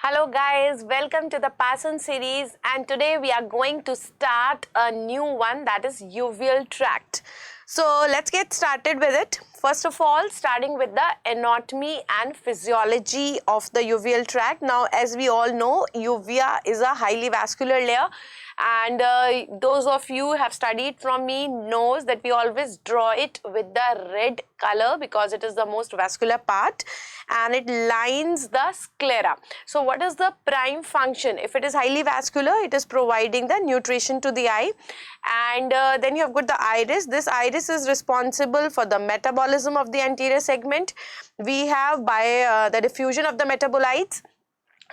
Hello guys, welcome to the Passion series, and today we are going to start a new one, that is uveal tract. So let's get started with it. First of all, starting with the anatomy and physiology of the uveal tract. Now, as we all know, uvea is a highly vascular layer, and those of you who have studied from me knows that we always draw it with the red color because it is the most vascular part and it lines the sclera. So what is the prime function? If it is highly vascular, it is providing the nutrition to the eye, and then you have got the iris. This iris is responsible for the metabolism of the anterior segment. We have by the diffusion of the metabolites.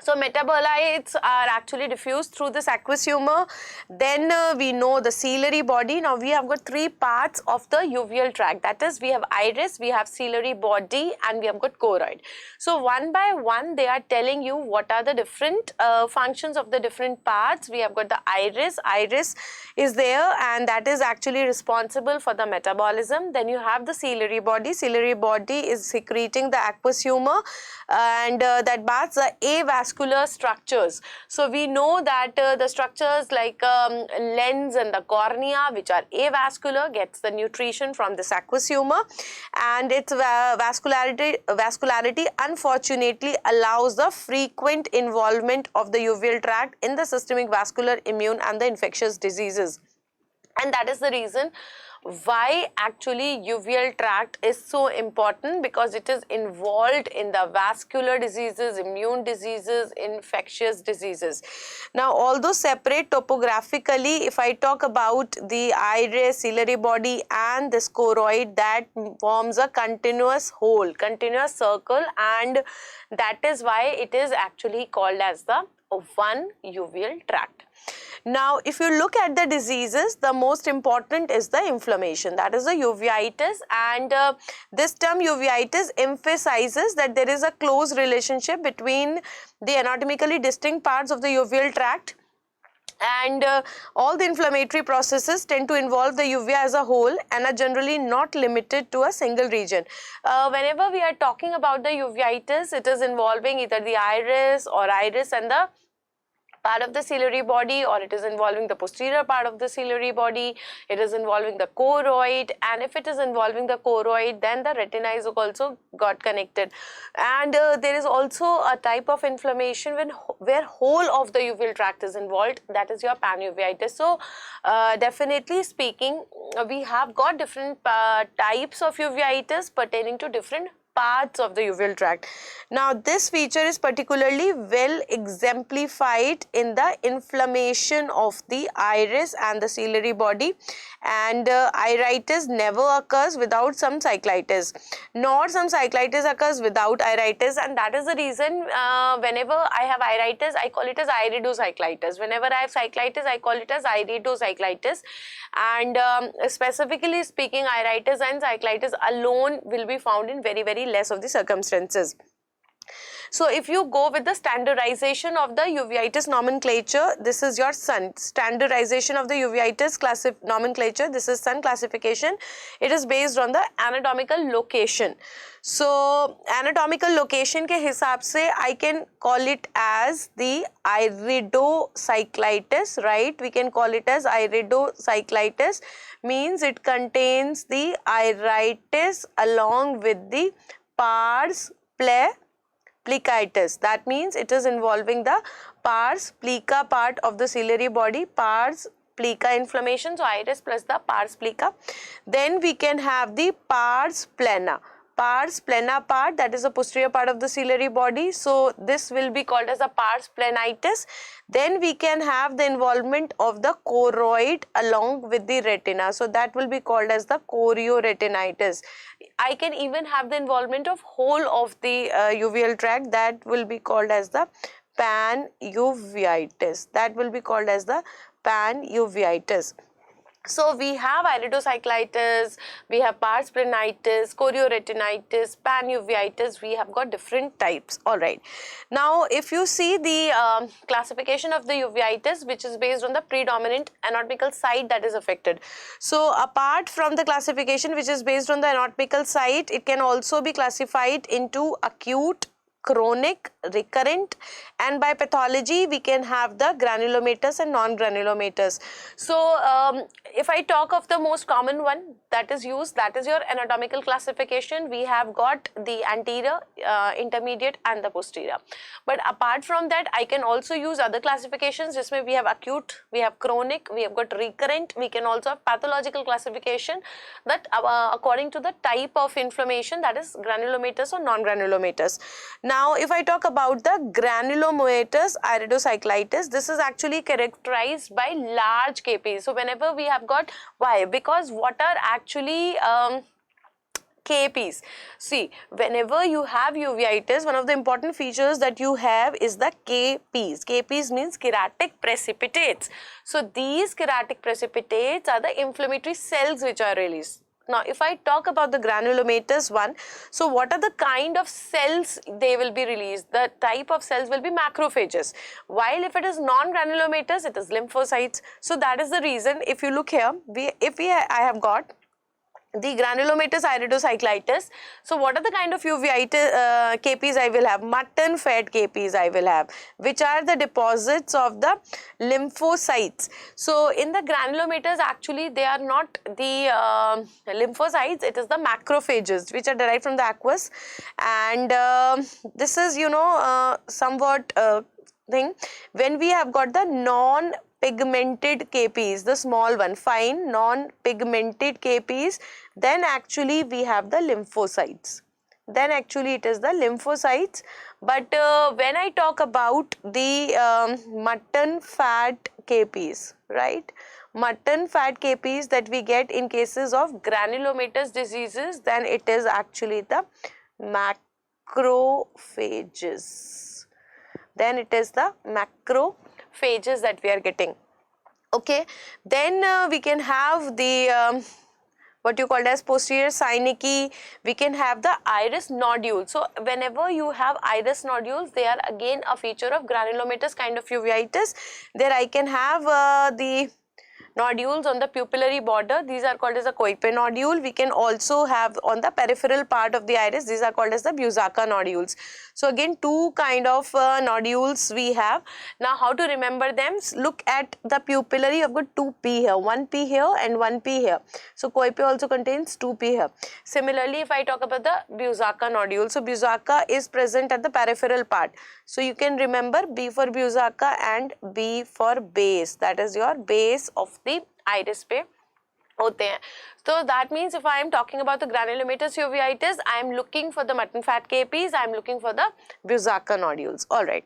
So metabolites are actually diffused through this aqueous humor. Then we know the ciliary body. Now we have got three parts of the uveal tract. That is, we have iris, we have ciliary body, and we have got choroid. So one by one they are telling you what are the different functions of the different parts. We have got the iris. Iris is there, and that is actually responsible for the metabolism. Then you have the ciliary body. Ciliary body is secreting the aqueous humor, and that baths the avascular structures. So we know that the structures like lens and the cornea, which are avascular, gets the nutrition from this aqueous humor, and its vascularity unfortunately allows the frequent involvement of the uveal tract in the systemic vascular, immune and the infectious diseases. And that is the reason why actually uveal tract is so important, because it is involved in the vascular diseases, immune diseases, infectious diseases. Now, although separate topographically, if I talk about the iris, ciliary body and this choroid, that forms a continuous whole, continuous circle, and that is why it is actually called as the one uveal tract. Now, if you look at the diseases, the most important is the inflammation, that is the uveitis, and this term uveitis emphasizes that there is a close relationship between the anatomically distinct parts of the uveal tract, and all the inflammatory processes tend to involve the uvea as a whole and are generally not limited to a single region. Whenever we are talking about the uveitis, it is involving either the iris and the part of the ciliary body, or it is involving the posterior part of the ciliary body, it is involving the choroid, and if it is involving the choroid, then the retina is also got connected. And there is also a type of inflammation where whole of the uveal tract is involved, that is your panuveitis. So definitely speaking, we have got different types of uveitis pertaining to different parts of the uveal tract. Now, this feature is particularly well exemplified in the inflammation of the iris and the ciliary body, and iritis never occurs without some cyclitis, nor some cyclitis occurs without iritis, and that is the reason whenever I have iritis, I call it as iridocyclitis. Whenever I have cyclitis, I call it as iridocyclitis, and specifically speaking, iritis and cyclitis alone will be found in very less of the circumstances. So if you go with the standardization of the uveitis nomenclature, this is your Sun. Standardization of the uveitis nomenclature, this is Sun classification. It is based on the anatomical location. So anatomical location के हिसाब से I can call it as the iridocyclitis, right? We can call it as iridocyclitis, means it contains the iritis along with the pars plicatus. That means it is involving the pars plica part of the ciliary body, pars plica inflammation, so iris plus the pars plica. Then we can have the pars plana. Pars plana part, that is the posterior part of the ciliary body, so this will be called as a pars planitis. Then we can have the involvement of the choroid along with the retina, so that will be called as the chorioretinitis. I can even have the involvement of whole of the uveal tract, that will be called as the panuveitis. That will be called as the panuveitis. So we have iridocyclitis, we have pars planitis, chorioretinitis, panuveitis. We have got different types. All right. Now, if you see the classification of the uveitis, which is based on the predominant anatomical site that is affected. So apart from the classification which is based on the anatomical site, it can also be classified into acute, chronic, recurrent, and by pathology we can have the granulomatous and non-granulomatous. So if I talk of the most common one that is used, that is your anatomical classification. We have got the anterior, intermediate and the posterior. But apart from that, I can also use other classifications. Just we have acute, we have chronic, we have got recurrent, we can also have pathological classification that according to the type of inflammation, that is granulomatous or non-granulomatous. Now if I talk about the granulomatous iridocyclitis, this is actually characterized by large KPs. So whenever we have got, why? Because what are actually KPs. See, whenever you have uveitis, one of the important features that you have is the KPs. KPs means keratic precipitates. So these keratic precipitates are the inflammatory cells which are released. Now, if I talk about the granulomatous one, so what are the kind of cells they will be released? The type of cells will be macrophages. While if it is non-granulomatous, it is lymphocytes. So that is the reason. If you look here, I have got the granulomatous iridocyclitis. So what are the kind of uveitis KPs I will have? Mutton fat KPs I will have, which are the deposits of the lymphocytes. So in the granulomatous, actually they are not the lymphocytes, it is the macrophages which are derived from the aqueous, and this is, you know, somewhat thing. When we have got the non-pigmented KPs, the small one, fine non-pigmented KPs, then actually we have the lymphocytes. Then actually it is the lymphocytes. But when I talk about the mutton fat KPs, right? Mutton fat KPs that we get in cases of granulomatous diseases, then it is actually the macrophages. Then it is the macrophages that we are getting. Okay, then we can have the what you called as posterior synecdoche. We can have the iris nodules. So whenever you have iris nodules, they are again a feature of granulomatous kind of uveitis. There I can have the nodules on the pupillary border. These are called as a Koipe nodule. We can also have on the peripheral part of the iris. These are called as the Brusaka nodules. So again, two kind of nodules we have. Now how to remember them? Look at the pupillary. I've got 2P here, 1P here and 1P here. So Koipe also contains 2P here. Similarly, if I talk about the Brusaka nodule, so Brusaka is present at the peripheral part. So you can remember B for Brusaka and B for base. That is your base of the iris पे होते हैं. So that means if I am talking about the granulomatous uveitis, I am looking for the mutton fat KPs, I am looking for the Brusaka nodules. Alright.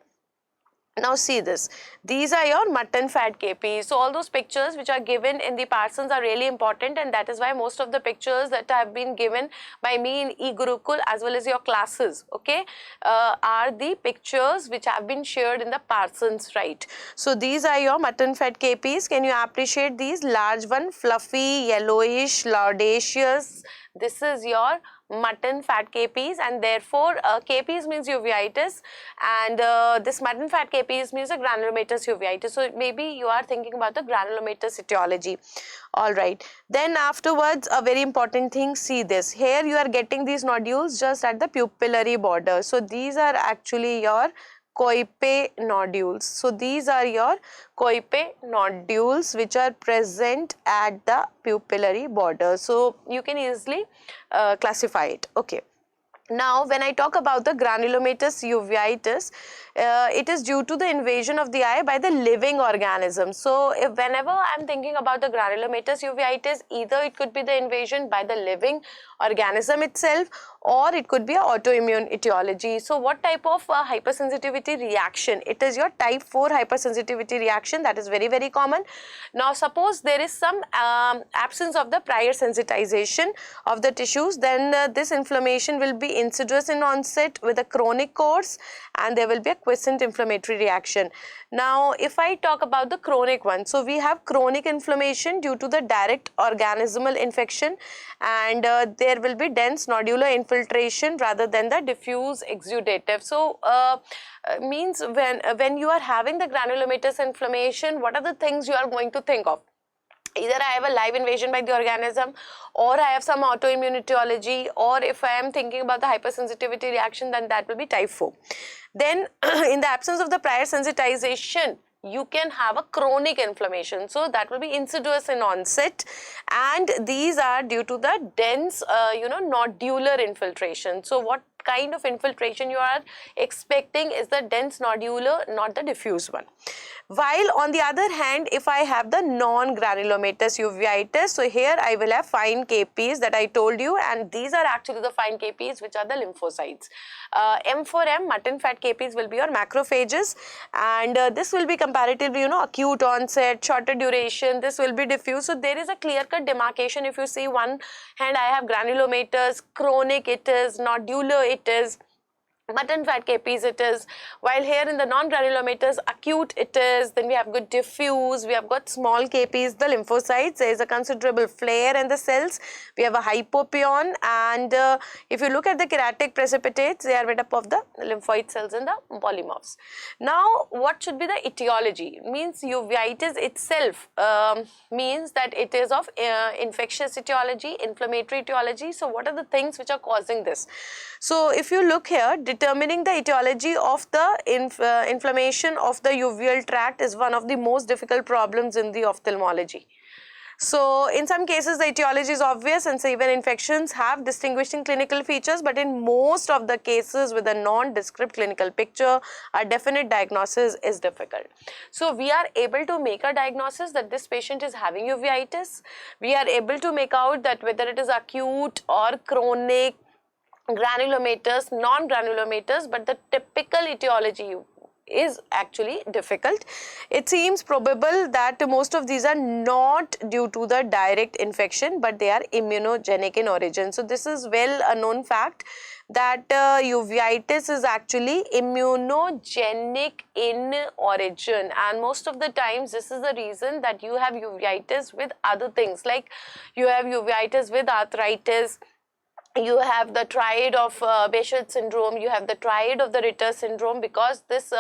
Now see this, these are your mutton fat KPs. So all those pictures which are given in the Parsons are really important, and that is why most of the pictures that have been given by me in eGurukul as well as your classes, okay, are the pictures which have been shared in the Parsons, right? So these are your mutton fat KPs. Can you appreciate these? Large one, fluffy, yellowish, laudaceous. This is your mutton fat KPs, and therefore KPs means uveitis, and this mutton fat KPs means a granulomatous uveitis. So maybe you are thinking about the granulomatous etiology. Alright, then afterwards a very important thing, see this, here you are getting these nodules just at the pupillary border. So these are actually your Koipe nodules. So these are your Koipe nodules which are present at the pupillary border. So you can easily classify it. Okay. Now, when I talk about the granulomatous uveitis, it is due to the invasion of the eye by the living organism. So, whenever I am thinking about the granulomatous uveitis, either it could be the invasion by the living organism itself, or it could be an autoimmune etiology. So, what type of hypersensitivity reaction? It is your type 4 hypersensitivity reaction, that is very, very common. Now, suppose there is some absence of the prior sensitization of the tissues, then this inflammation will be insidious in onset with a chronic course, and there will be a quiescent inflammatory reaction. Now, if I talk about the chronic one, so we have chronic inflammation due to the direct organismal infection, and there will be dense nodular infiltration rather than the diffuse exudative. So, means when you are having the granulomatous inflammation, what are the things you are going to think of? Either I have a live invasion by the organism, or I have some autoimmune etiology, or if I am thinking about the hypersensitivity reaction, then that will be type 4. Then in the absence of the prior sensitization, you can have a chronic inflammation. So that will be insidious in onset, and these are due to the dense nodular infiltration. So what kind of infiltration you are expecting is the dense nodular, not the diffuse one. While on the other hand, if I have the non-granulomatous uveitis, so here I will have fine KPs that I told you, and these are actually the fine KPs which are the lymphocytes. M4M, mutton fat KPs, will be your macrophages, and this will be comparatively, acute onset, shorter duration. This will be diffuse. So there is a clear-cut demarcation. If you see one hand, I have granulomatous, chronic it is, nodular it is, mutton fat KPs it is, while here in the non-granulomatous, acute it is. Then we have good diffuse, we have got small KPs, the lymphocytes. There is a considerable flare in the cells. We have a hypopion, and if you look at the keratic precipitates, they are made up of the lymphoid cells and the polymorphs. Now, what should be the etiology? Means uveitis itself means that it is of infectious etiology, inflammatory etiology. So, what are the things which are causing this? So, if you look here, determining the etiology of the inflammation of the uveal tract is one of the most difficult problems in the ophthalmology. So, in some cases the etiology is obvious and severe infections have distinguishing clinical features, but in most of the cases with a non-descript clinical picture, a definite diagnosis is difficult. So, we are able to make a diagnosis that this patient is having uveitis. We are able to make out that whether it is acute or chronic, granulomatous, non-granulomatous, but the typical etiology is actually difficult. It seems probable that most of these are not due to the direct infection, but they are immunogenic in origin. So this is well a known fact that uveitis is actually immunogenic in origin, and most of the times this is the reason that you have uveitis with other things, like you have uveitis with arthritis, you have the triad of Behçet syndrome, you have the triad of the Ritter syndrome, because this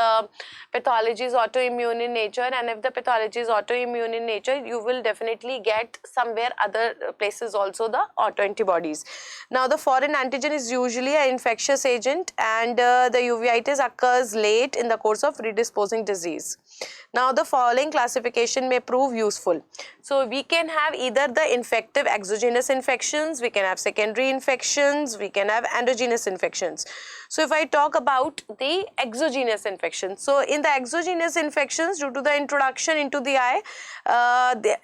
pathology is autoimmune in nature, and if the pathology is autoimmune in nature, you will definitely get somewhere other places also the autoantibodies. Now, the foreign antigen is usually an infectious agent, and the uveitis occurs late in the course of predisposing disease. Now, the following classification may prove useful. So, we can have either the infective exogenous infections, we can have secondary infections, we can have endogenous infections. So, if I talk about the exogenous infections, so in the exogenous infections, due to the introduction into the eye,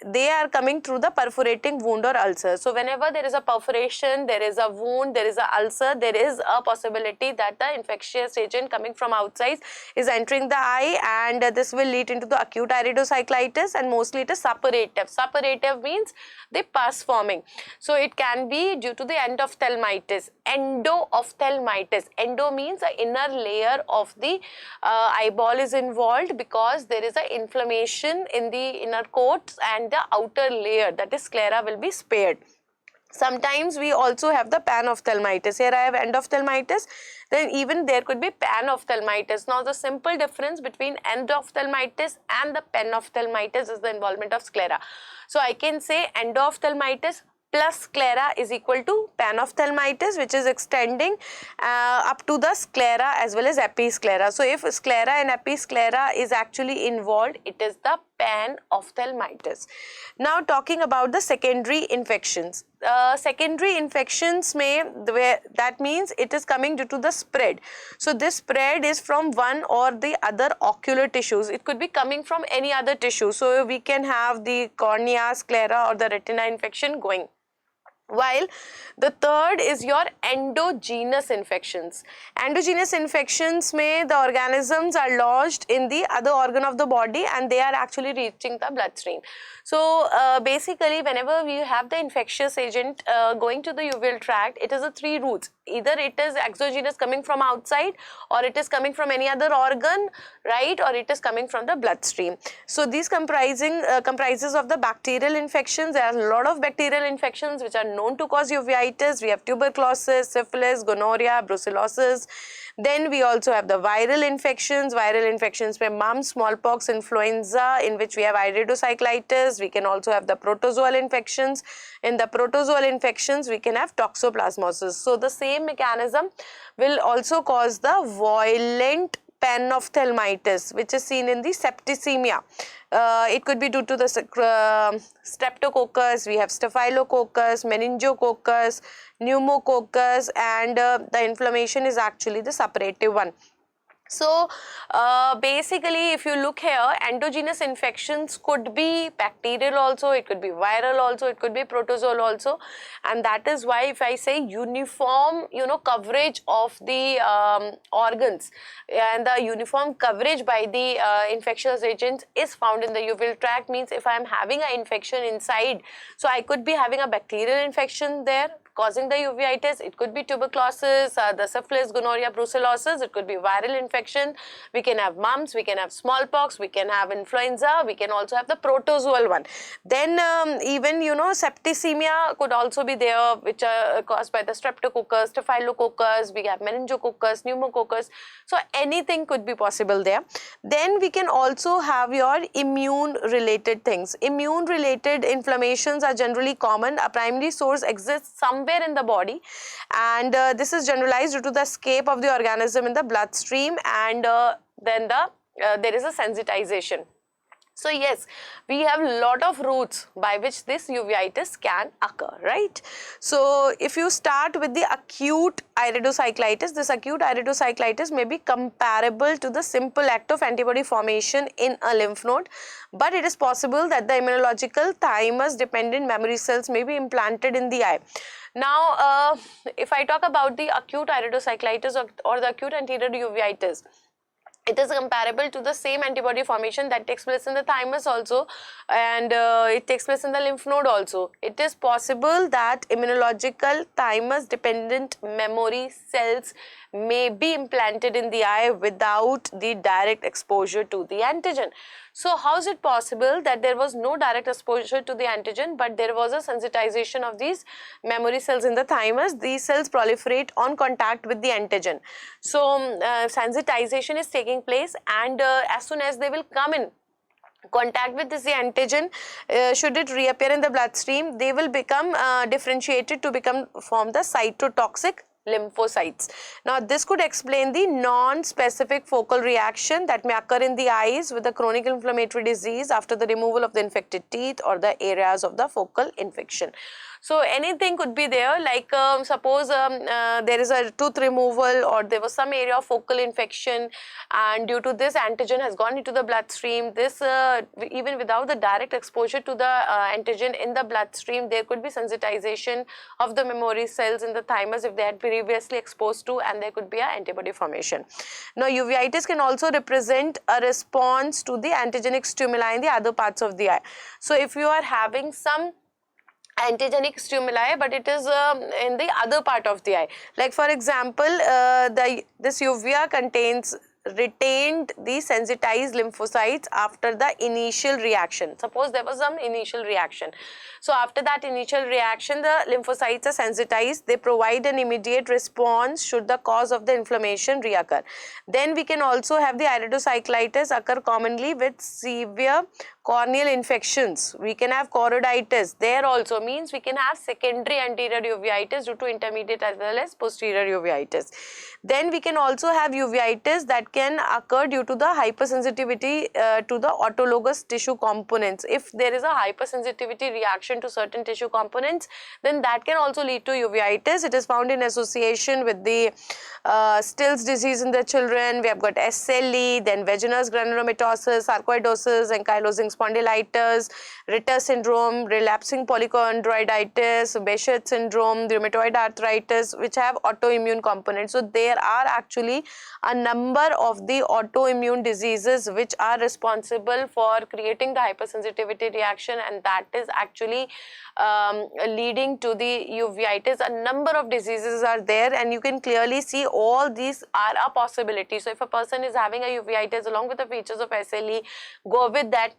they are coming through the perforating wound or ulcer. So, whenever there is a perforation, there is a wound, there is an ulcer, there is a possibility that the infectious agent coming from outside is entering the eye, and this will lead into the acute iridocyclitis, and mostly it is suppurative. Suppurative means the pus forming. So, it can be due to the endophthalmitis, endophthalmitis. Endo means the inner layer of the eyeball is involved, because there is an inflammation in the inner coats, and the outer layer, that is sclera, will be spared. Sometimes we also have the panophthalmitis. Here I have endophthalmitis, then even there could be panophthalmitis. Now, the simple difference between endophthalmitis and the panophthalmitis is the involvement of sclera. So, I can say endophthalmitis plus sclera is equal to panophthalmitis, which is extending up to the sclera as well as episclera. So, if sclera and episclera is actually involved, it is the panophthalmitis. Now, talking about the secondary infections. Secondary infections that means it is coming due to the spread. So, this spread is from one or the other ocular tissues. It could be coming from any other tissue. So, we can have the cornea, sclera, or the retina infection going. While the third is your endogenous infections. Endogenous infections the organisms are lodged in the other organ of the body, and they are actually reaching the bloodstream. So, basically whenever we have the infectious agent going to the uveal tract, it is a three routes. Either it is exogenous coming from outside, or it is coming from any other organ, right, or it is coming from the bloodstream. So, these comprises of the bacterial infections. There are a lot of bacterial infections which are known to cause uveitis. We have tuberculosis, syphilis, gonorrhea, brucellosis. Then we also have the viral infections. Viral infections में mumps, smallpox, influenza, in which we have iridocyclitis. We can also have the protozoal infections. In the protozoal infections, we can have toxoplasmosis. So the same mechanism will also cause the virulent panophthalmitis, which is seen in the septicemia. It could be due to the streptococcus, we have staphylococcus, meningococcus, pneumococcus, and the inflammation is actually the suppurative one. So basically, if you look here, endogenous infections could be bacterial also, it could be viral also, it could be protozoal also, and that is why if I say uniform, coverage of the organs and the uniform coverage by the infectious agents is found in the uveal tract, means if I am having an infection inside, so I could be having a bacterial infection there causing the uveitis. It could be tuberculosis, the syphilis, gonorrhea, brucellosis. It could be viral infection. We can have mumps, we can have smallpox, we can have influenza, we can also have the protozoal one. Then even septicemia could also be there, which are caused by the streptococcus, staphylococcus. We have meningococcus, pneumococcus. So anything could be possible there. Then we can also have your immune related things. Immune related inflammations are generally common. A primary source exists somewhere in the body, and this is generalized due to the escape of the organism in the bloodstream, and then there is a sensitization. So yes, we have a lot of routes by which this uveitis can occur, right? So if you start with the acute iridocyclitis, this acute iridocyclitis may be comparable to the simple act of antibody formation in a lymph node, but it is possible that the immunological thymus dependent memory cells may be implanted in the eye. Now, if I talk about the acute iridocyclitis or the acute anterior uveitis, it is comparable to the same antibody formation that takes place in the thymus also, and it takes place in the lymph node also. It is possible that immunological thymus dependent memory cells may be implanted in the eye without the direct exposure to the antigen. So how is it possible that there was no direct exposure to the antigen, but there was a sensitization of these memory cells in the thymus? These cells proliferate on contact with the antigen. So sensitization is taking place, and as soon as they will come in contact with this antigen, should it reappear in the bloodstream, they will become differentiated to form the cytotoxic lymphocytes. Now this could explain the non-specific focal reaction that may occur in the eyes with the chronic inflammatory disease after the removal of the infected teeth or the areas of the focal infection. So anything could be there, like suppose there is a tooth removal or there was some area of focal infection, and due to this antigen has gone into the bloodstream. This even without the direct exposure to the antigen in the bloodstream, there could be sensitization of the memory cells in the thymus if they had previously exposed to, and there could be an antibody formation. Now uveitis can also represent a response to the antigenic stimuli in the other parts of the eye. So if you are having some antigenic stimuli, but it is in the other part of the eye, like for example this uvea retained the sensitized lymphocytes after the initial reaction. Suppose there was some initial reaction. So after that initial reaction, the lymphocytes are sensitized. They provide an immediate response should the cause of the inflammation reoccur. Then we can also have the iridocyclitis occur commonly with severe corneal infections. We can have choroiditis. There also means we can have secondary anterior uveitis due to intermediate as well as posterior uveitis. Then we can also have uveitis that can occur due to the hypersensitivity to the autologous tissue components. If there is a hypersensitivity reaction to certain tissue components, then that can also lead to uveitis. It is found in association with the Still's disease in the children. We have got SLE, then vaginous granulomatosis, sarcoidosis, ankylosing spondylitis, Ritter syndrome, relapsing polychondroiditis, Behçet syndrome, rheumatoid arthritis, which have autoimmune components. So there are actually a number of the autoimmune diseases which are responsible for creating the hypersensitivity reaction, and that is actually leading to the uveitis. A number of diseases are there, and you can clearly see all these are a possibility. So if a person is having a uveitis along with the features of SLE, go with that.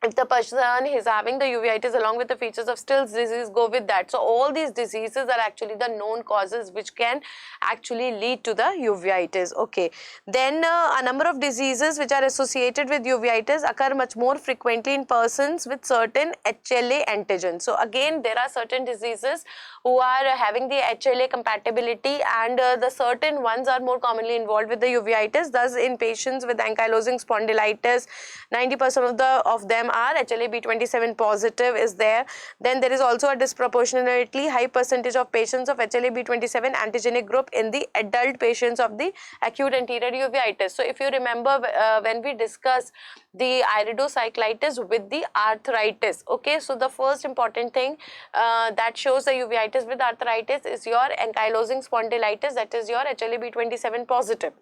if the person is having the uveitis along with the features of Still's disease, go with that. So all these diseases are actually the known causes which can actually lead to the uveitis. Okay, then a number of diseases which are associated with uveitis occur much more frequently in persons with certain HLA antigens. So again, there are certain diseases who are having the HLA compatibility, and the certain ones are more commonly involved with the uveitis. Thus, in patients with ankylosing spondylitis, 90% of them are HLA-B27 positive is there. Then there is also a disproportionately high percentage of patients of HLA-B27 antigenic group in the adult patients of the acute anterior uveitis. So if you remember when we discuss the iridocyclitis with the arthritis, okay, so the first important thing that shows the uveitis with arthritis is your ankylosing spondylitis, that is your HLA-B27 positive.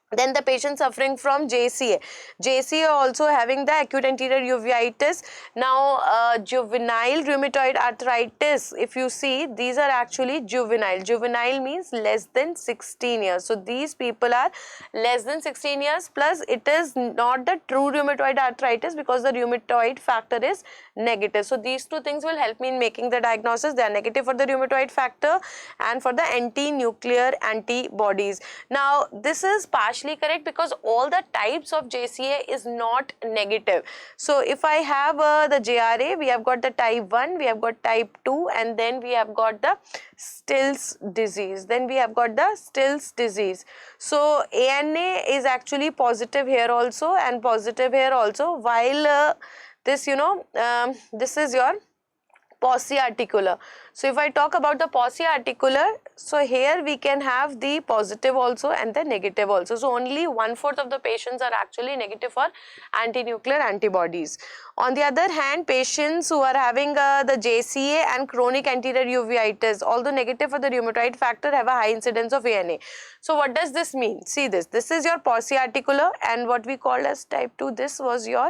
Then the patient suffering from JCA also having the acute anterior uveitis. Now juvenile rheumatoid arthritis, if you see, these are actually juvenile means less than 16 years. So these people are less than 16 years, plus it is not the true rheumatoid arthritis because the rheumatoid factor is negative. So these two things will help me in making the diagnosis. They are negative for the rheumatoid factor and for the anti-nuclear antibodies. Now this is partially correct because all the types of JCA is not negative. So if I have the JRA, we have got the type 1, we have got type 2, and then we have got the Still's disease. So ANA is actually positive here also and positive here also, while this this is your Pauci articular. So if I talk about the Pauci articular, so here we can have the positive also and the negative also. So only 1/4 of the patients are actually negative for anti-nuclear antibodies. On the other hand, patients who are having the JCA and chronic anterior uveitis, although negative for the rheumatoid factor, have a high incidence of ANA. So what does this mean? See this. This is your Pauci articular, and what we called as type 2, this was your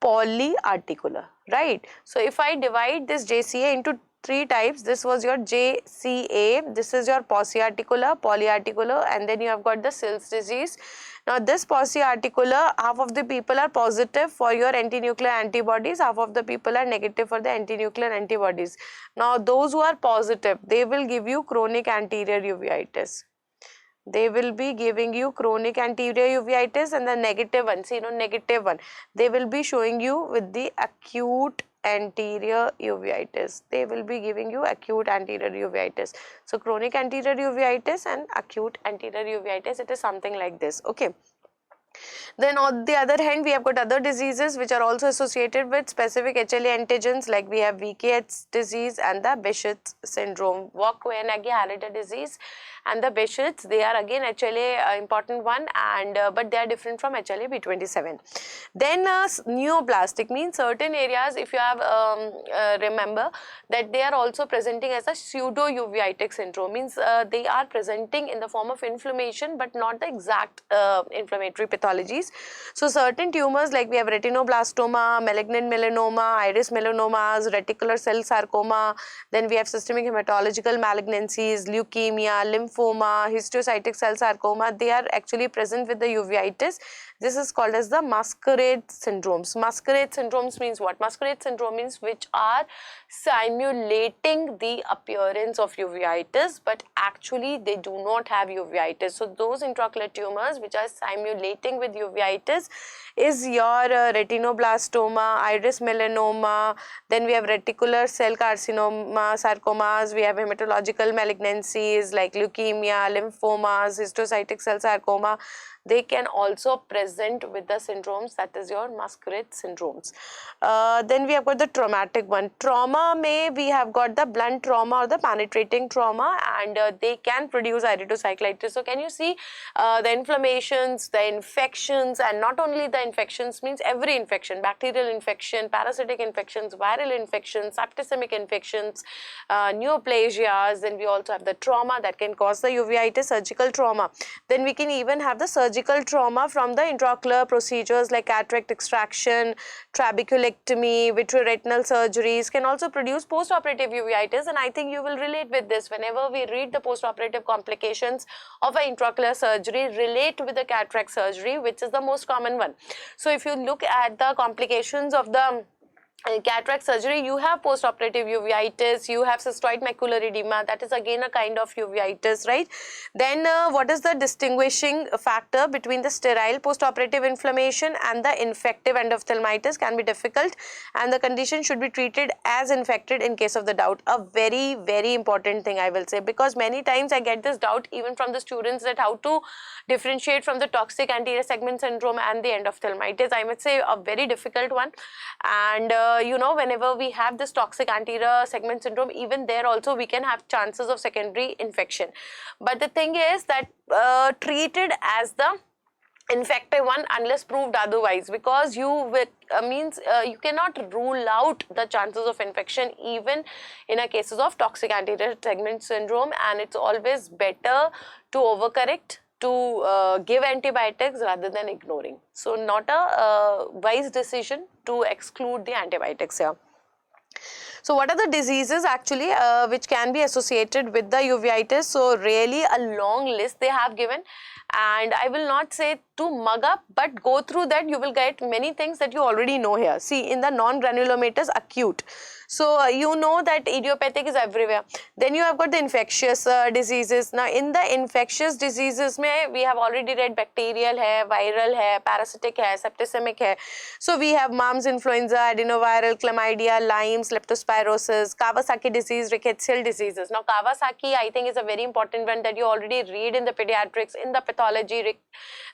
polyarticular, right? So if I divide this JCA into 3 types, this was your JCA, this is your Pauci articular, polyarticular, and then you have got the Still's disease. Now this Pauci articular, half of the people are positive for your anti-nuclear antibodies, half of the people are negative for the anti-nuclear antibodies. Now those who are positive, they will give you chronic anterior uveitis. They will be giving you chronic anterior uveitis, and the negative ones, negative one, they will be showing you with the acute anterior uveitis. They will be giving you acute anterior uveitis. So chronic anterior uveitis and acute anterior uveitis, it is something like this, okay. Then on the other hand, we have got other diseases which are also associated with specific HLA antigens, like we have VKH disease and the Behçet's syndrome. Vogt-Koyanagi-Harada disease and the Behçet's, they are again HLA important one, and but they are different from HLA-B27. Then neoplastic means certain areas, if you have remember that they are also presenting as a pseudo-uveitic syndrome, means they are presenting in the form of inflammation but not the exact inflammatory pathologies. So certain tumors, like we have retinoblastoma, malignant melanoma, iris melanomas, reticular cell sarcoma, then we have systemic hematological malignancies, leukemia, lymphoma, histiocytic cell sarcoma, they are actually present with the uveitis. This is called as the masquerade syndromes. Masquerade syndromes means what? Masquerade syndrome means which are simulating the appearance of uveitis, but actually they do not have uveitis. So those intraocular tumors which are simulating with uveitis is your retinoblastoma, iris melanoma, then we have reticular cell carcinoma, sarcomas, we have hematological malignancies like leukemia, lymphomas, histiocytic cell sarcoma. They can also present with the syndromes, that is your masquerade syndromes. Then we have got the traumatic one. Trauma may we have got the blunt trauma or the penetrating trauma, and they can produce iridocyclitis. So can you see the inflammations, the infections, and not only the infections, means every infection, bacterial infection, parasitic infections, viral infections, septicemic infections, neoplasias. Then we also have the trauma that can cause the uveitis, surgical trauma. Then we can even have the surgical trauma from the intraocular procedures like cataract extraction, trabeculectomy, vitreoretinal surgeries can also produce post-operative uveitis, and I think you will relate with this. Whenever we read the post-operative complications of an intraocular surgery relate with the cataract surgery, surgery, which is the most common one. So if you look at the complications of the cataract surgery, you have postoperative uveitis, you have cystoid macular edema, that is again a kind of uveitis, right? Then what is the distinguishing factor between the sterile postoperative inflammation and the infective endophthalmitis can be difficult, and the condition should be treated as infected in case of the doubt. A very, very important thing I will say, because many times I get this doubt even from the students that how to differentiate from the toxic anterior segment syndrome and the endophthalmitis. I must say a very difficult one. And you know, whenever we have this toxic anterior segment syndrome, even there also we can have chances of secondary infection. But the thing is that treated as the infective one unless proved otherwise, because you you cannot rule out the chances of infection even in a cases of toxic anterior segment syndrome, and it's always better to overcorrect, to give antibiotics rather than ignoring. So not a wise decision to exclude the antibiotics here. So what are the diseases actually which can be associated with the uveitis? So really a long list they have given, and I will not say to mug up, but go through that, you will get many things that you already know here. See, in the non-granulomatous acute, so you know that idiopathic is everywhere. Then you have got the infectious diseases. Now in the infectious diseases mein, we have already read bacterial hai, viral hai, parasitic hai, septicemic hai. So we have mumps, influenza, adenoviral, chlamydia, Lyme's, leptospirosis, Kawasaki disease, rickettsial diseases. Now Kawasaki I think is a very important one that you already read in the pediatrics, in the pathology.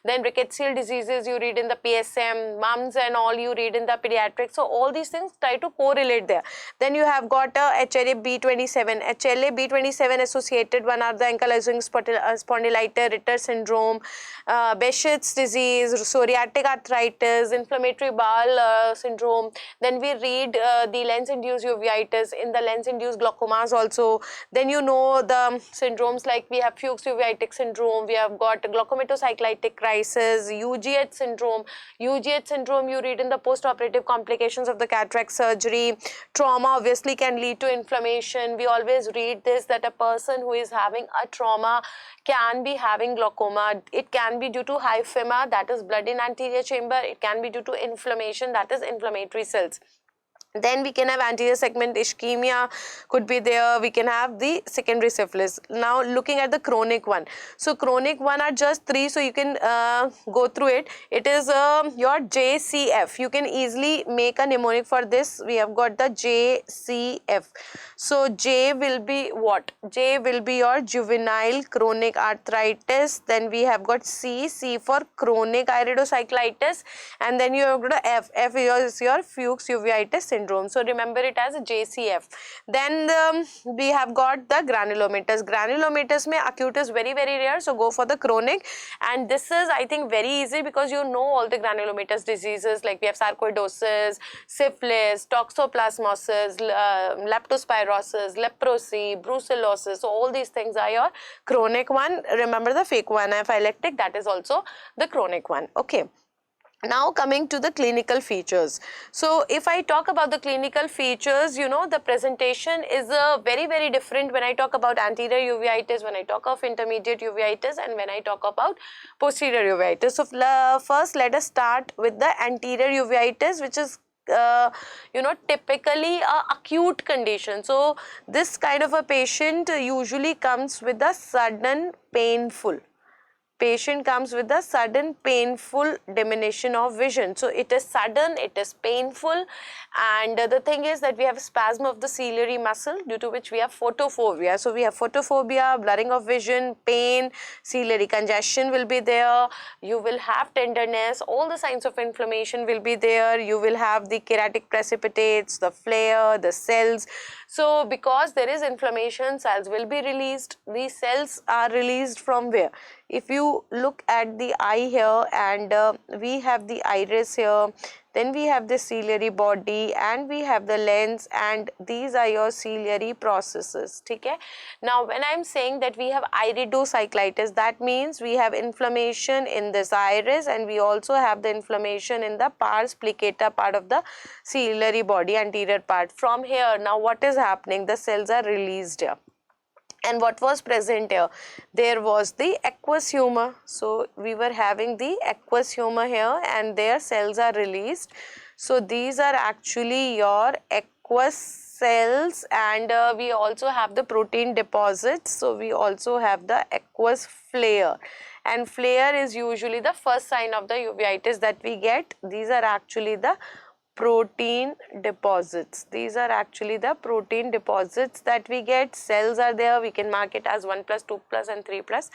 Then rickettsial diseases you read in the PSM, mumps and all you read in the pediatrics. So all these things try to correlate there. Then you have got a HLA-B27. HLA-B27 associated one are the ankylosing spondylitis, Ritter syndrome, Behçet's disease, psoriatic arthritis, inflammatory bowel syndrome. Then we read the lens-induced uveitis, in the lens-induced glaucomas also. Then you know the syndromes like we have Fuchs uveitic syndrome, we have got glaucomatocyclitic crisis, UGH syndrome. UGH syndrome you read in the post-operative complications of the cataract surgery. Trauma obviously can lead to inflammation. We always read this that a person who is having a trauma can be having glaucoma. It can be due to hyphema, that is blood in anterior chamber. It can be due to inflammation, that is inflammatory cells. Then we can have anterior segment ischemia could be there. We can have the secondary syphilis. Now looking at the chronic one. So chronic one are just three, so you can go through it. It is your JCF. You can easily make a mnemonic for this. We have got the JCF. So J will be what? J will be your juvenile chronic arthritis. Then we have got C for chronic iridocyclitis. And then you have got F. F is your Fuchs uveitis syndrome. So remember it as a JCF. Then we have got the granulomatous. Granulomatous mein acute is very, very rare. So go for the chronic. And this is I think very easy because you know all the granulomatous diseases like we have sarcoidosis, syphilis, toxoplasmosis, leptospirosis, leprosy, brucellosis. So all these things are your chronic one. Remember the fake one, anaphylactic, that is also the chronic one. Okay. Now coming to the clinical features. So if I talk about the clinical features, you know, the presentation is very, very different when I talk about anterior uveitis, when I talk of intermediate uveitis, and when I talk about posterior uveitis. So first let us start with the anterior uveitis, which is you know, typically a acute condition. So this kind of a patient usually comes with a sudden painful diminution of vision. So it is sudden, it is painful, and the thing is that we have spasm of the ciliary muscle due to which we have photophobia. So we have photophobia, blurring of vision, pain, ciliary congestion will be there, you will have tenderness, all the signs of inflammation will be there, you will have the keratic precipitates, the flare, the cells. So because there is inflammation, cells will be released. These cells are released from where? If you look at the eye here, and we have the iris here, then we have the ciliary body, and we have the lens, and these are your ciliary processes. Okay? Now when I am saying that we have iridocyclitis, that means we have inflammation in this iris, and we also have the inflammation in the pars pliccata part of the ciliary body, anterior part. From here, now what is happening? The cells are released here. And what was present here? There was the aqueous humor. So we were having the aqueous humor here, and their cells are released. So these are actually your aqueous cells, and we also have the protein deposits. So we also have the aqueous flare, and flare is usually the first sign of the uveitis that we get. These are actually the protein deposits. These are actually the protein deposits that we get. Cells are there. We can mark it as 1+, 2+, and 3+.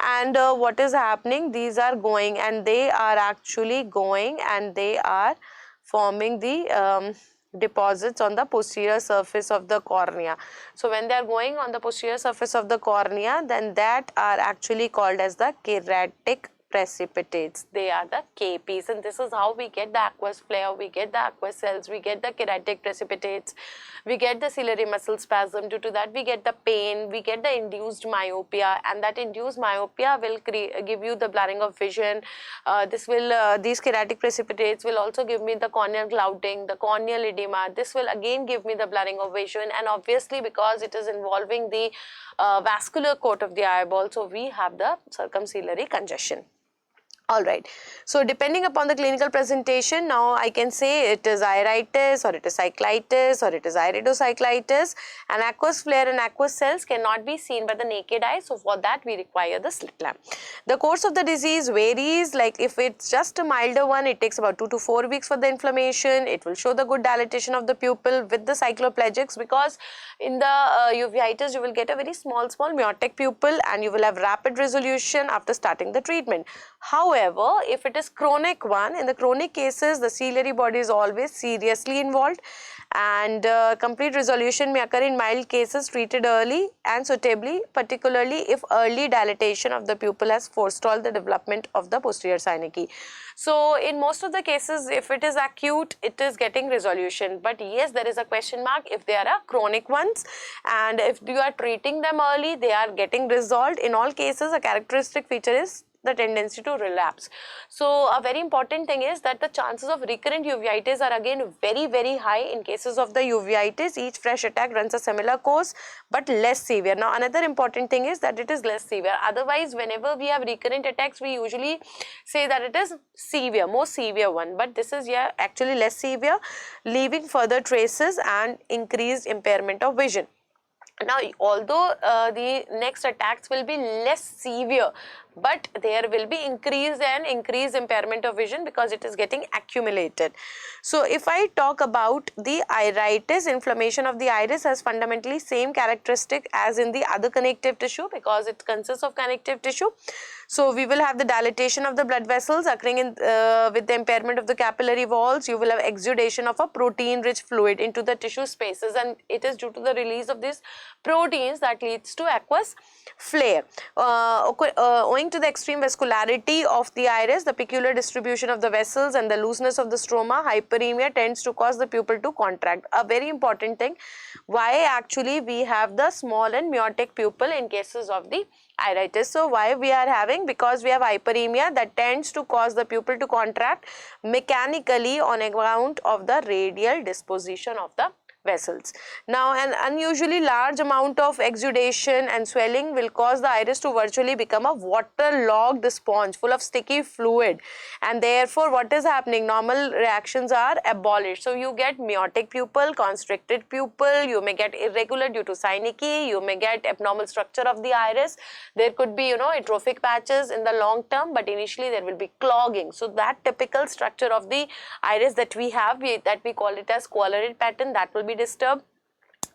And what is happening? These are going, and they are actually going, and they are forming the deposits on the posterior surface of the cornea. So when they are going on the posterior surface of the cornea, then that are actually called as the keratic precipitates. They are the KPs, and this is how we get the aqueous flare, we get the aqueous cells, we get the keratic precipitates, we get the ciliary muscle spasm. Due to that we get the pain, we get the induced myopia, and that induced myopia will give you the blurring of vision. These keratic precipitates will also give me the corneal clouding, the corneal edema. This will again give me the blurring of vision, and obviously because it is involving the vascular coat of the eyeball, so we have the circumciliary congestion. Alright, so depending upon the clinical presentation, now I can say it is iritis, or it is cyclitis, or it is iridocyclitis, and aqueous flare and aqueous cells cannot be seen by the naked eye, so for that we require the slit lamp. The course of the disease varies, like if it's just a milder one, it takes about 2 to 4 weeks for the inflammation. It will show the good dilatation of the pupil with the cycloplegics, because in the uveitis you will get a very small miotic pupil, and you will have rapid resolution after starting the treatment. However, if it is chronic one, in the chronic cases the ciliary body is always seriously involved, and complete resolution may occur in mild cases treated early and suitably, particularly if early dilatation of the pupil has forestalled the development of the posterior synecdoche. So in most of the cases, if it is acute, it is getting resolution, but yes, there is a question mark if they are chronic ones, and if you are treating them early, they are getting resolved. In all cases, a characteristic feature is the tendency to relapse. So a very important thing is that the chances of recurrent uveitis are again very high. In cases of the uveitis, each fresh attack runs a similar course but less severe. Now another important thing is that it is less severe. Otherwise, whenever we have recurrent attacks, we usually say that it is severe, more severe one, but this is actually less severe, leaving further traces and increased impairment of vision. Now, although the next attacks will be less severe, but there will be increased impairment of vision because it is getting accumulated. So if I talk about the iritis, inflammation of the iris has fundamentally same characteristic as in the other connective tissue, because it consists of connective tissue. So we will have the dilatation of the blood vessels occurring in with the impairment of the capillary walls. You will have exudation of a protein rich fluid into the tissue spaces, and it is due to the release of these proteins that leads to aqueous flare. Owing to the extreme vascularity of the iris, the peculiar distribution of the vessels, and the looseness of the stroma, hyperemia tends to cause the pupil to contract. A very important thing, why actually we have the small and miotic pupil in cases of the iritis. So why we are having? Because we have hyperemia that tends to cause the pupil to contract mechanically on account of the radial disposition of the vessels. Now an unusually large amount of exudation and swelling will cause the iris to virtually become a waterlogged sponge full of sticky fluid, and therefore what is happening? Normal reactions are abolished. So you get miotic pupil, constricted pupil, you may get irregular due to synecdoche, you may get abnormal structure of the iris. There could be atrophic patches in the long term, but initially there will be clogging. So that typical structure of the iris that we have, that we call it as collared pattern, that will be disturbed.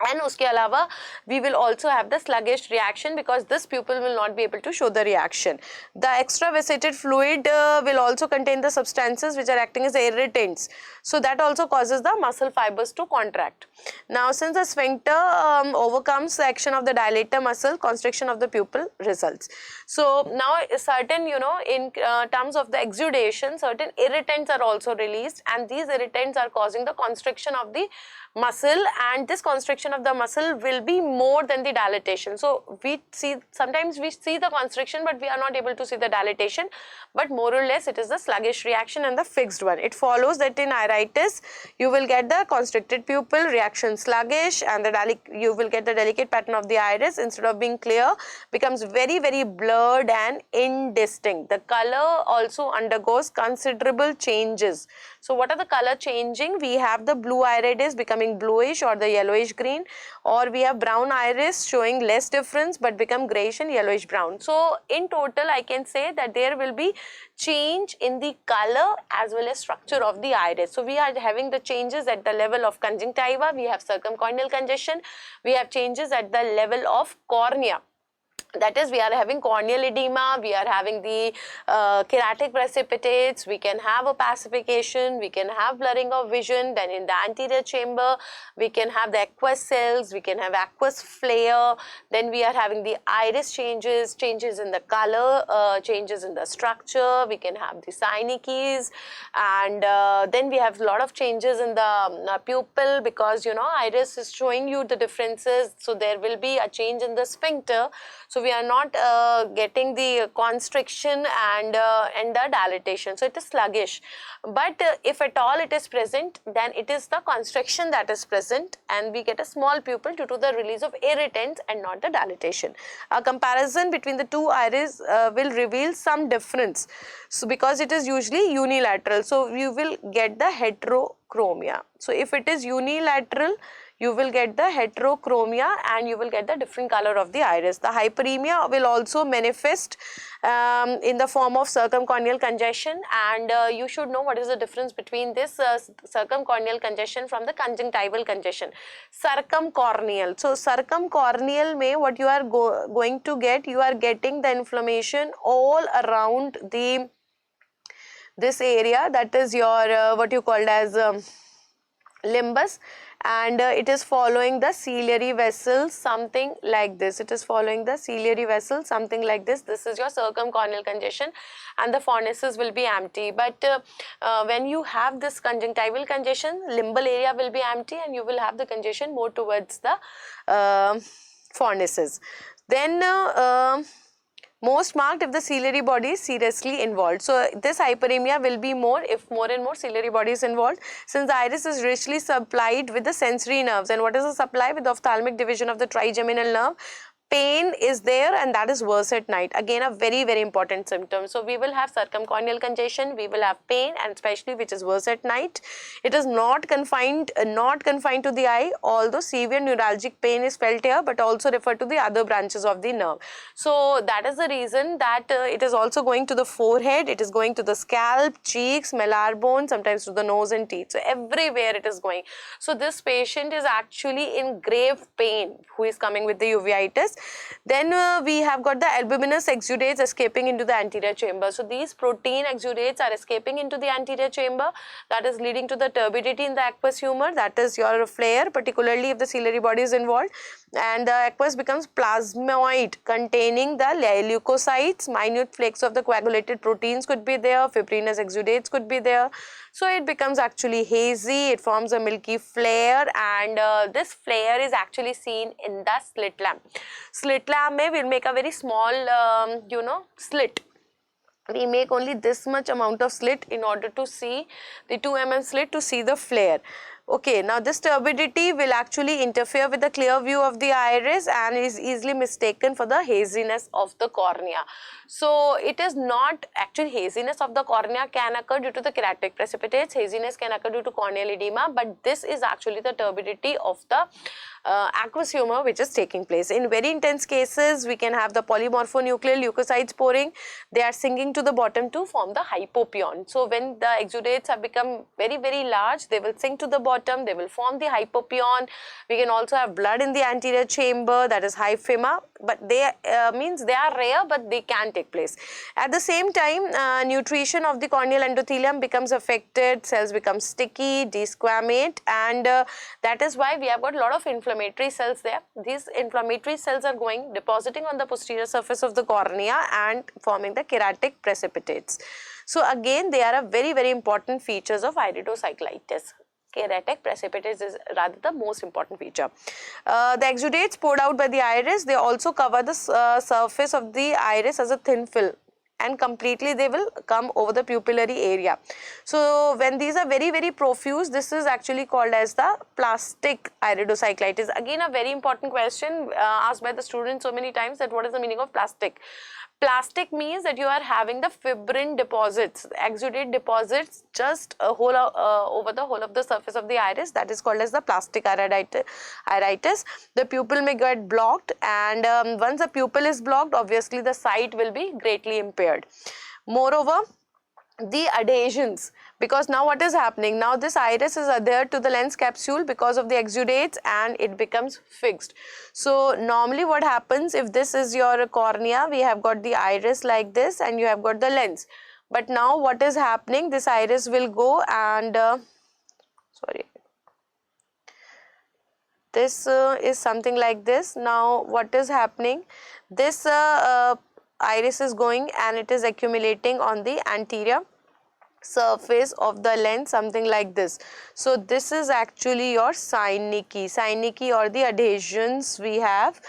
And uske alawa, we will also have the sluggish reaction, because this pupil will not be able to show the reaction. The extravasated fluid will also contain the substances which are acting as irritants. So that also causes the muscle fibers to contract. Now since the sphincter overcomes the action of the dilator muscle, constriction of the pupil results. So now certain, in terms of the exudation, certain irritants are also released, and these irritants are causing the constriction of the muscle, and this constriction constriction of the muscle will be more than the dilatation. So sometimes we see the constriction, but we are not able to see the dilatation, but more or less it is the sluggish reaction and the fixed one. It follows that in iritis you will get the constricted pupil, reaction sluggish, and you will get the delicate pattern of the iris, instead of being clear, becomes very, very blurred and indistinct. The color also undergoes considerable changes. So what are the color changing? We have the blue iris becoming bluish or the yellowish green, or we have brown iris showing less difference but become grayish and yellowish brown. So in total I can say that there will be change in the color as well as structure of the iris. So we are having the changes at the level of conjunctiva, we have circumcorneal congestion, we have changes at the level of cornea. That is, we are having corneal edema, we are having the keratic precipitates, we can have opacification, we can have blurring of vision. Then in the anterior chamber, we can have the aqueous cells, we can have aqueous flare. Then we are having the iris changes, changes in the color, changes in the structure. We can have the synechies, and then we have a lot of changes in the pupil, because iris is showing you the differences. So there will be a change in the sphincter. So we are not getting the constriction and the dilatation. So it is sluggish. But if at all it is present, then it is the constriction that is present, and we get a small pupil due to the release of irritants and not the dilatation. A comparison between the two iris will reveal some difference. So because it is usually unilateral, so you will get the heterochromia. So if it is unilateral, you will get the heterochromia and you will get the different color of the iris. The hyperemia will also manifest in the form of circumcorneal congestion, and you should know what is the difference between this circumcorneal congestion from the conjunctival congestion. Circumcorneal. So circumcorneal may what you are going to get, you are getting the inflammation all around this area, that is your what you called as limbus, and it is following the ciliary vessel, something like this. It is following the ciliary vessel, something like this. This is your circumcorneal congestion, and the fornices will be empty. But when you have this conjunctival congestion, limbal area will be empty and you will have the congestion more towards the fornices. Then most marked if the ciliary body is seriously involved. So this hyperemia will be more if more and more ciliary body is involved, since the iris is richly supplied with the sensory nerves. And what is the supply? With the ophthalmic division of the trigeminal nerve. Pain is there, and that is worse at night. Again, a very, very important symptom. So we will have circumcorneal congestion, we will have pain, and especially which is worse at night. It is not confined to the eye, although severe neuralgic pain is felt here, but also refer to the other branches of the nerve. So that is the reason that it is also going to the forehead, it is going to the scalp, cheeks, malar bone, sometimes to the nose and teeth. So everywhere it is going. So this patient is actually in grave pain who is coming with the uveitis. Then we have got the albuminous exudates escaping into the anterior chamber. So these protein exudates are escaping into the anterior chamber, that is leading to the turbidity in the aqueous humor, that is your flare, particularly if the ciliary body is involved, and the aqueous becomes plasmoid containing the leukocytes, minute flakes of the coagulated proteins could be there, fibrinous exudates could be there. So it becomes actually hazy, it forms a milky flare, and this flare is actually seen in the slit lamp. Slit lamp may will make a very small slit. We make only this much amount of slit in order to see the 2 mm slit to see the flare. Okay, now this turbidity will actually interfere with the clear view of the iris and is easily mistaken for the haziness of the cornea. So it is not actually haziness of the cornea can occur due to the keratic precipitates, haziness can occur due to corneal edema, but this is actually the turbidity of the aqueous humor which is taking place. In very intense cases, we can have the polymorphonuclear leukocytes pouring. They are sinking to the bottom to form the hypopion. So when the exudates have become very, very large, they will sink to the bottom, they will form the hypopion. We can also have blood in the anterior chamber, that is hyphema, but they means they are rare, but they can take place. At the same time, nutrition of the corneal endothelium becomes affected, cells become sticky, desquamate, and that is why we have got a lot of inflammatory cells there. These inflammatory cells are going depositing on the posterior surface of the cornea and forming the keratic precipitates. So again, they are a very, very important features of iridocyclitis. keratotic precipitates is rather the most important feature. The exudates poured out by the iris, they also cover the surface of the iris as a thin film, and completely they will come over the pupillary area. So when these are very, very profuse, this is actually called as the plastic iridocyclitis. Again, a very important question asked by the students so many times, that what is the meaning of plastic? Plastic means that you are having the fibrin deposits, exudate deposits just over the whole of the surface of the iris. That is called as the plastic iritis. The pupil may get blocked, and once the pupil is blocked, obviously the sight will be greatly impaired. Moreover, the adhesions, because now what is happening, now this iris is adhered to the lens capsule because of the exudates, and it becomes fixed. So normally what happens, if this is your cornea, we have got the iris like this and you have got the lens, but now what is happening, this iris will go and this is something like this. Now what is happening, this iris is going and it is accumulating on the anterior surface of the lens, something like this. So this is actually your synecdoche or the adhesions we have,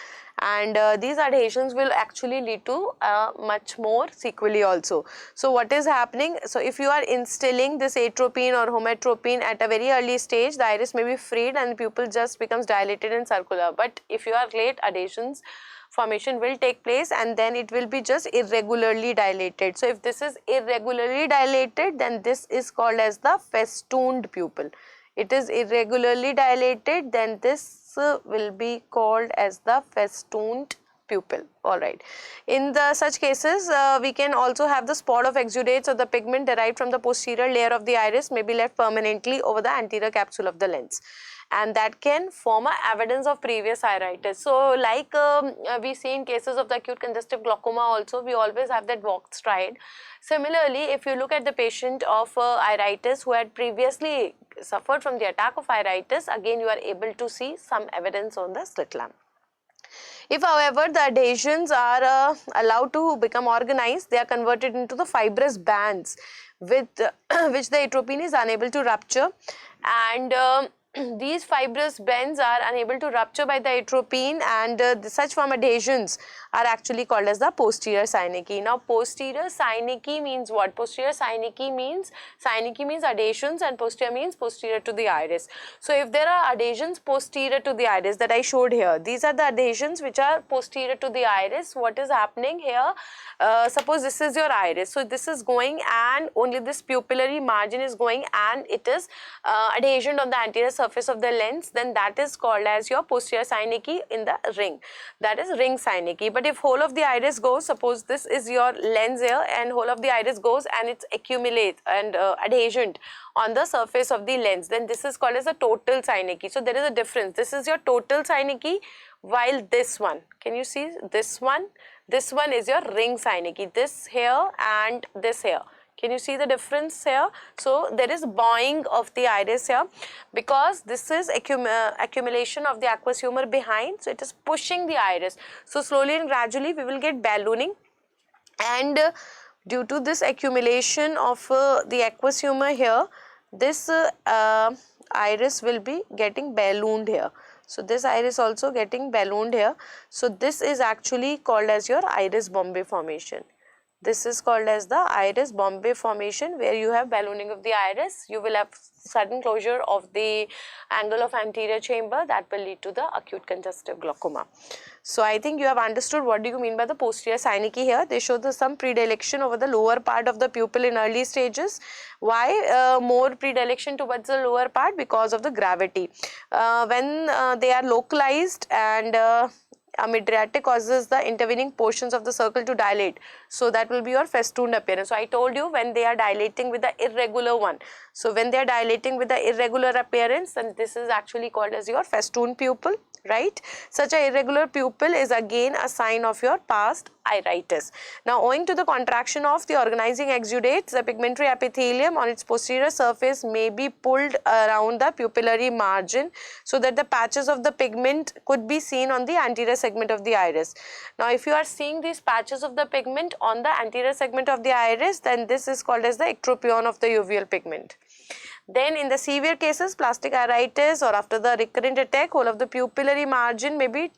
and these adhesions will actually lead to much more sequelae also. So what is happening, so if you are instilling this atropine or hometropine at a very early stage, the iris may be freed and the pupil just becomes dilated and circular. But if you are late, adhesions formation will take place and then it will be just irregularly dilated. So if this is irregularly dilated, then this is called as the festooned pupil. It is irregularly dilated, then this will be called as the festooned pupil. Alright. In the such cases, we can also have the spot of exudates or the pigment derived from the posterior layer of the iris may be left permanently over the anterior capsule of the lens, and that can form a evidence of previous iritis. So like we see in cases of the acute congestive glaucoma also, we always have that walk stride. Similarly, if you look at the patient of iritis who had previously suffered from the attack of iritis, again you are able to see some evidence on the slit lamp. If however the adhesions are allowed to become organized, they are converted into the fibrous bands with which the atropine is unable to rupture, and these fibrous bands are unable to rupture by the atropine, and such form adhesions are actually called as the posterior synecdoche. Now posterior synecdoche means what? Posterior synecdoche means adhesions, and posterior means posterior to the iris. So if there are adhesions posterior to the iris that I showed here, these are the adhesions which are posterior to the iris. What is happening here? Suppose this is your iris, so this is going and only this pupillary margin is going and it is adhesioned on the anterior surface of the lens, then that is called as your posterior synecdoche in the ring, that is ring synecdoche. But if whole of the iris goes, suppose this is your lens here and whole of the iris goes and it's accumulate and adhesioned on the surface of the lens, then this is called as a total synecdoche. So there is a difference. This is your total synecdoche, while this one, can you see this one is your ring synecdoche, this here and this here. Can you see the difference here? So there is bowing of the iris here because this is accumulation of the aqueous humor behind, so it is pushing the iris. So slowly and gradually we will get ballooning, and due to this accumulation of the aqueous humor here, this iris will be getting ballooned here. So this iris also getting ballooned here. So this is actually called as your iris Bombay formation. This is called as the iris Bombay formation, where you have ballooning of the iris. You will have sudden closure of the angle of anterior chamber that will lead to the acute congestive glaucoma. So I think you have understood what do you mean by the posterior synecdoche here. They show some predilection over the lower part of the pupil in early stages. Why more predilection towards the lower part? Because of the gravity. When they are localized and mydriatic causes the intervening portions of the circle to dilate, so that will be your festooned appearance. So I told you when they are dilating with the irregular one, so when they are dilating with the irregular appearance, then this is actually called as your festooned pupil, right? Such a irregular pupil is again a sign of your past iritis. Now owing to the contraction of the organizing exudates, the pigmentary epithelium on its posterior surface may be pulled around the pupillary margin so that the patches of the pigment could be seen on the anterior segment of the iris. Now if you are seeing these patches of the pigment on the anterior segment of the iris, then this is called as the ectropion of the uveal pigment. Then in the severe cases, plastic iritis or after the recurrent attack, whole of the pupillary margin may be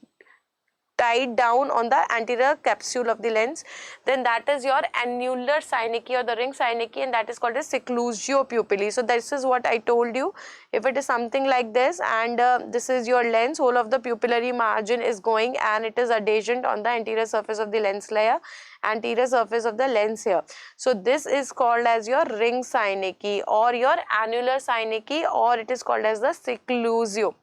tied down on the anterior capsule of the lens, then that is your annular synecdoche or the ring synecdoche, and that is called as seclusio pupillae. So this is what I told you. If it is something like this and this is your lens, whole of the pupillary margin is going and it is adjacent on the anterior surface of the lens layer, anterior surface of the lens here. So this is called as your ring synecdoche or your annular synecdoche, or it is called as the seclusio.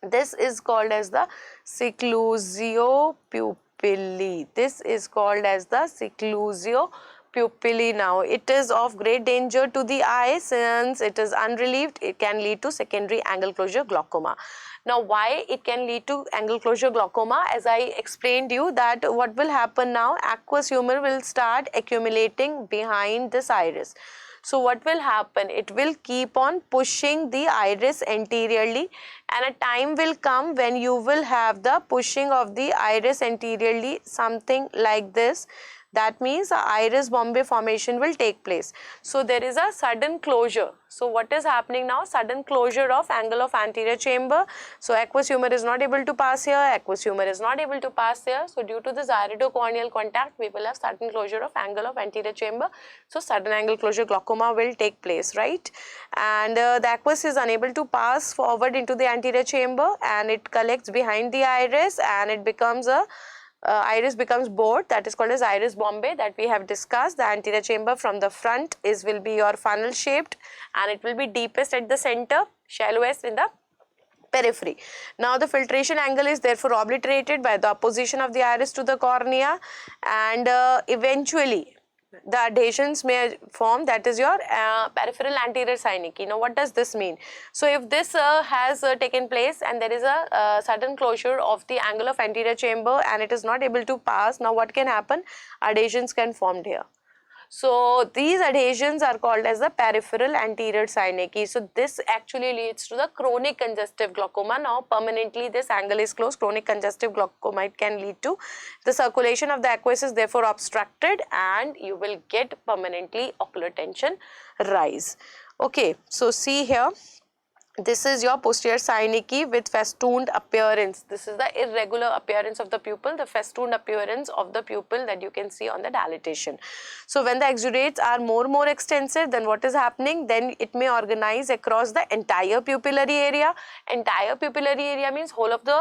This is called as the seclusio pupillae. This is called as the seclusio pupillae. Now it is of great danger to the eye since it is unrelieved. It can lead to secondary angle closure glaucoma. Now why it can lead to angle closure glaucoma? As I explained you that what will happen now, aqueous humor will start accumulating behind this iris. So what will happen? It will keep on pushing the iris anteriorly, and a time will come when you will have the pushing of the iris anteriorly, something like this. That means the iris Bombay formation will take place. So there is a sudden closure. So what is happening now? Sudden closure of angle of anterior chamber. So aqueous humor is not able to pass here, aqueous humor is not able to pass here. So due to this iridocorneal contact, we will have sudden closure of angle of anterior chamber. So sudden angle closure glaucoma will take place, right? And the aqueous is unable to pass forward into the anterior chamber and it collects behind the iris and it becomes a iris becomes bored, that is called as iris Bombay, that we have discussed. The anterior chamber from the front will be your funnel shaped and it will be deepest at the center, shallowest in the periphery. Now the filtration angle is therefore obliterated by the opposition of the iris to the cornea, and eventually the adhesions may form, that is your peripheral anterior synecdoche. Now what does this mean? So if this has taken place and there is a sudden closure of the angle of anterior chamber and it is not able to pass, now what can happen? Adhesions can form here. So these adhesions are called as the peripheral anterior synecdoche. So this actually leads to the chronic congestive glaucoma. Now permanently this angle is closed. Chronic congestive glaucoma, it can lead to the circulation of the aqueous is therefore obstructed and you will get permanently ocular tension rise. Okay, so see here. This is your posterior synecdoche with festooned appearance. This is the irregular appearance of the pupil, the festooned appearance of the pupil that you can see on the dilatation. So when the exudates are more extensive, then what is happening? Then it may organize across the entire pupillary area. Entire pupillary area means whole of the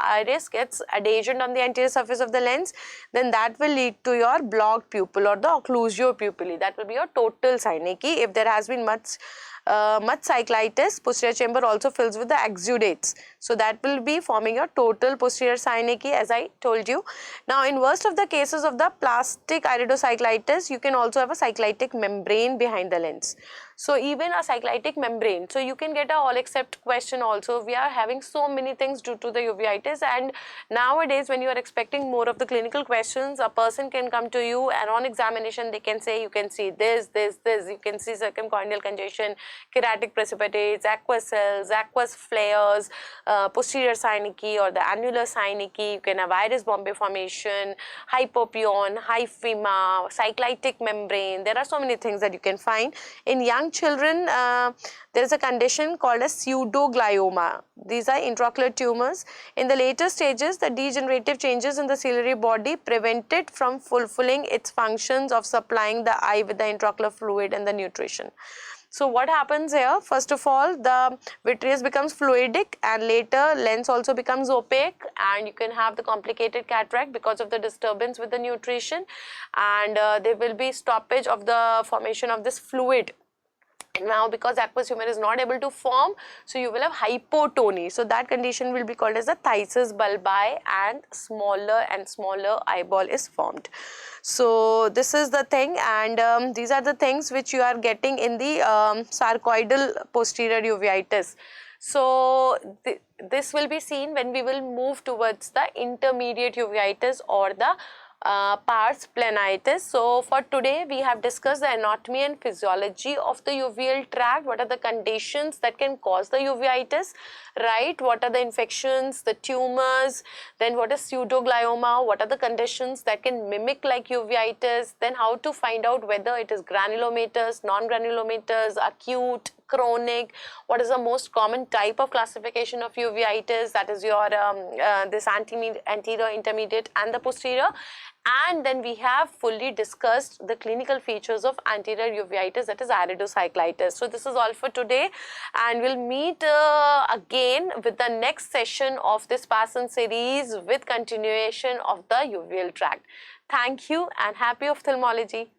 iris gets adhesion on the anterior surface of the lens. Then that will lead to your blocked pupil or the occlusio pupillae. That will be your total synecdoche. If there has been much cyclitis, posterior chamber also fills with the exudates. So that will be forming your total posterior synecdoche, as I told you. Now in worst of the cases of the plastic iridocyclitis, you can also have a cyclitic membrane behind the lens. So even a cyclitic membrane, so you can get a all except question also. We are having so many things due to the uveitis, and nowadays when you are expecting more of the clinical questions, a person can come to you and on examination they can say you can see this, you can see circumcorneal congestion, keratic precipitates, aqueous cells, aqueous flares, posterior synecdoche or the annular synecdoche, you can have iris Bombay formation, hypopyon, hyphema, cyclitic membrane. There are so many things that you can find. In young children, there is a condition called as pseudoglioma. These are intraocular tumors. In the later stages, the degenerative changes in the ciliary body prevent it from fulfilling its functions of supplying the eye with the intraocular fluid and the nutrition. So what happens here? First of all, the vitreous becomes fluidic and later lens also becomes opaque, and you can have the complicated cataract because of the disturbance with the nutrition, and there will be stoppage of the formation of this fluid. Now because aqueous humor is not able to form, so you will have hypotony. So that condition will be called as the phthisis bulbi, and smaller eyeball is formed. So this is the thing, and these are the things which you are getting in the sarcoidal posterior uveitis. So this will be seen when we will move towards the intermediate uveitis or the pars planitis. So for today we have discussed the anatomy and physiology of the uveal tract. What are the conditions that can cause the uveitis, right? What are the infections, the tumors, then what is pseudoglioma, what are the conditions that can mimic like uveitis, then how to find out whether it is granulomatous, non-granulomatous, acute, chronic, what is the most common type of classification of uveitis, that is your this anterior, intermediate and the posterior. And then we have fully discussed the clinical features of anterior uveitis, that is iridocyclitis. So this is all for today, and we'll meet again with the next session of this Parson series with continuation of the uveal tract. Thank you and happy ophthalmology.